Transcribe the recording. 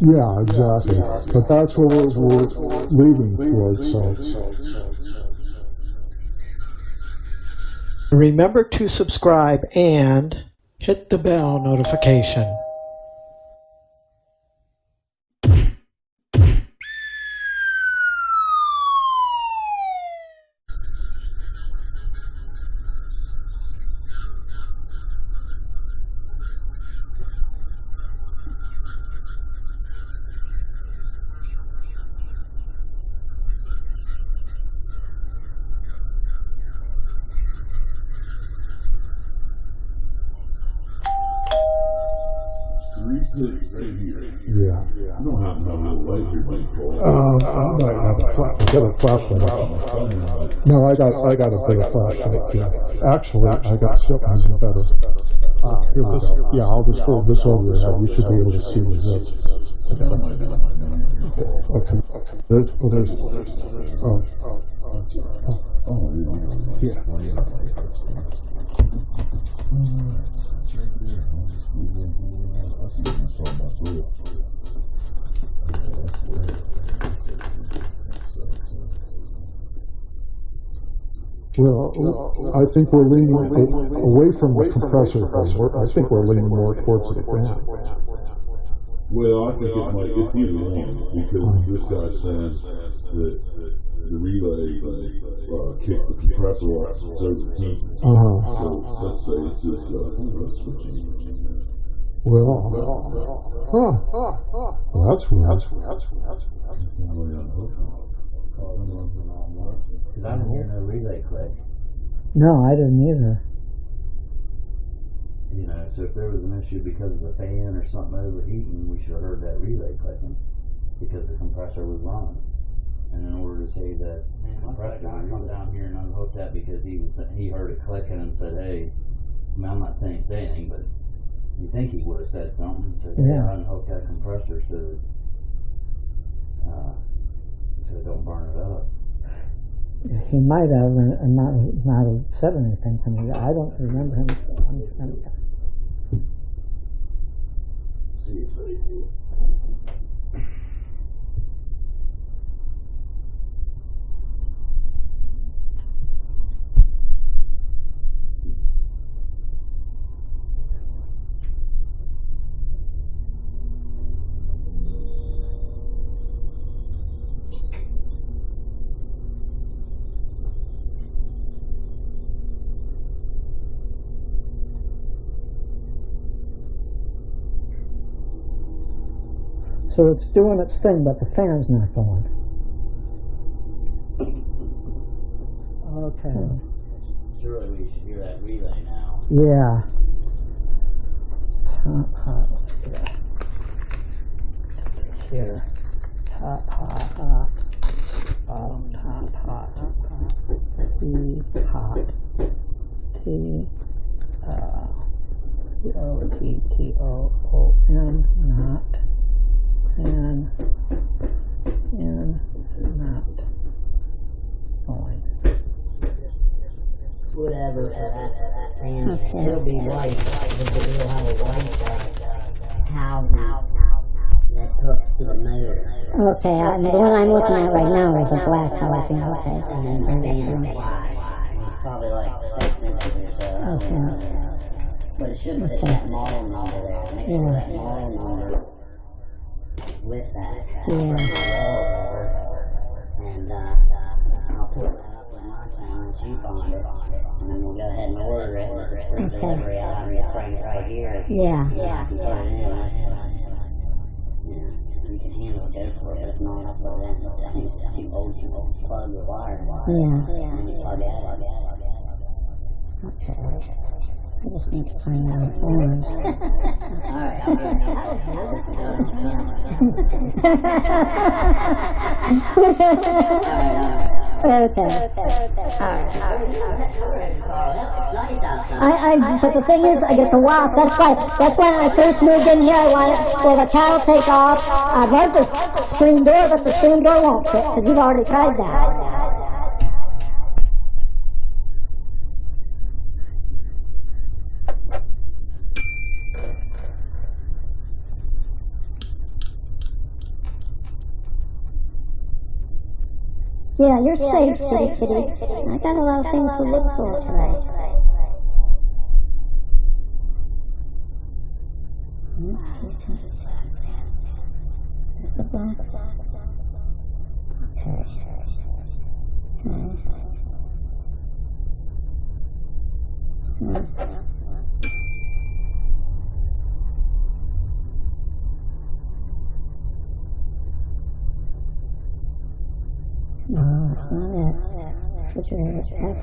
Yeah, exactly. But that's what we're leaving towards, so. Remember to subscribe and hit the bell notification. Yeah. You don't have to have a little light here, do you? I got a flashlight. No, I got a better flashlight. Yeah. Actually, I got something even better. Here we go. Yeah, I'll just hold this over your head. You should be able to see this. Okay. There's. Yeah. Well, I think we're leaning away from the compressor. I think we're leaning more towards the fan. Well, I think it's either one, because this guy says that the relay kicked the compressor off, so the heat. So let's say it's this switching. Well, that's weird. Because I didn't hear no relay click. No, I didn't either. You know, so if there was an issue because of the fan or something overheating, we should have heard that relay clicking because the compressor was running. And in order to say that compressor, I come down here and unhook that because he heard it clicking and said, "Hey," I mean, I'm not saying say anything, but you think he would have said something and said, "Yeah, unhook that compressor so it don't burn it up." He might have not have said anything to me. I don't remember him. So it's doing its thing, but the fan's not going. Okay. Surely we should hear that relay now. Yeah. Top hot. Here. Top hot. Bottom top hot. T hot. T T-O-T-T-O-O-N not. And not going. Whatever for that fan. Okay. It'll be white. It'll have a white housing that hooks to the motor. Okay, the one I'm looking at right now is a black housing. Okay. And then the fan is black. It's probably like 6 inches or so. Okay. But it should fit that model number there. Make sure that model number with that. Yeah. And I'll put that up on my phone once you find it. And then we'll go ahead and order it with the free delivery. I'll just bring it right here. Yeah. Yeah. You can put it in. You can handle it, go for it. But if not, I'll put it in. I think it's just too old to plug the wire. Yeah. And then you plug it out. Okay. I just need to find out one. Alright, I'll get Okay. But the thing is, I get the wasp. That's why when I first moved in here, I wanted the cattle take off. I'd like the screen door, but the screen door won't fit because you've already tried that. Yeah, you're safe, City Kitty. I got a lot of things to look for today. There's the black. Okay. No, that's not it. Refrigerator.